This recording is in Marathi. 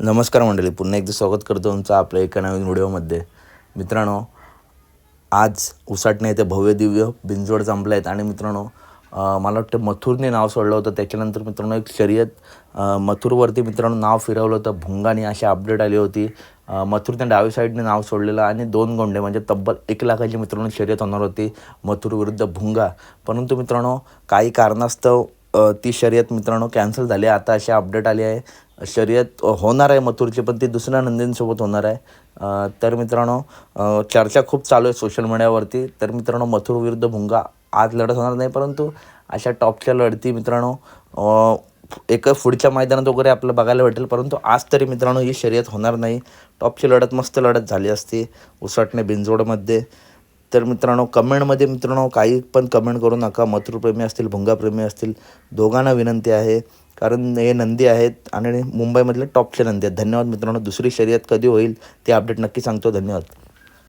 नमस्कार मंडळी, पुन्हा एकदा स्वागत करतो तुमचं आपल्या एका नवीन व्हिडिओमध्ये. मित्रांनो, आज उसाटणे येथे भव्य दिव्य बिंजोड जमले आहेत आणि मित्रांनो मला वाटतं मथुरने नाव सोडलं होतं. त्याच्यानंतर मित्रांनो एक शर्यत मथुरवरती मित्रांनो नाव फिरवलं होतं भुंगाने, अशी अपडेट आली होती. मथुरने डावी साईडने नाव सोडलेलं आणि 2 गोंडे म्हणजे तब्बल 1 लाखाची मित्रांनो शर्यत होणार होती मथुर विरुद्ध भुंगा. परंतु मित्रांनो काही कारणास्तव ती शर्यत मित्रांनो कॅन्सल झाली. आता अशी अपडेट आली आहे शर्यत होणार आहे मथुरची, पण ती दुसऱ्या नंदींसोबत होणार आहे. तर मित्रांनो चर्चा खूप चालू आहे सोशल मीडियावरती. तर मित्रांनो मथुर विरुद्ध भुंगा आज लढत होणार नाही, परंतु अशा टॉपच्या लढती मित्रांनो एक पुढच्या मैदानात वगैरे आपल्याला बघायला भेटेल. परंतु आज तरी मित्रांनो ही शर्यत होणार नाही. टॉपची लढत मस्त लढत झाली असती उसाटणे बिंजोडमध्ये. तर मित्रांनो कमेंटमध्ये मित्रांनो काही पण कमेंट करू नका. मथुरप्रेमी असतील भुंगाप्रेमी असतील, दोघांना विनंती आहे, कारण हे नंदी आहेत आणि मुंबईमधले टॉपचे नंदी आहेत. धन्यवाद मित्रांनो. दुसरी शर्यत कधी होईल ते अपडेट नक्की सांगतो. धन्यवाद.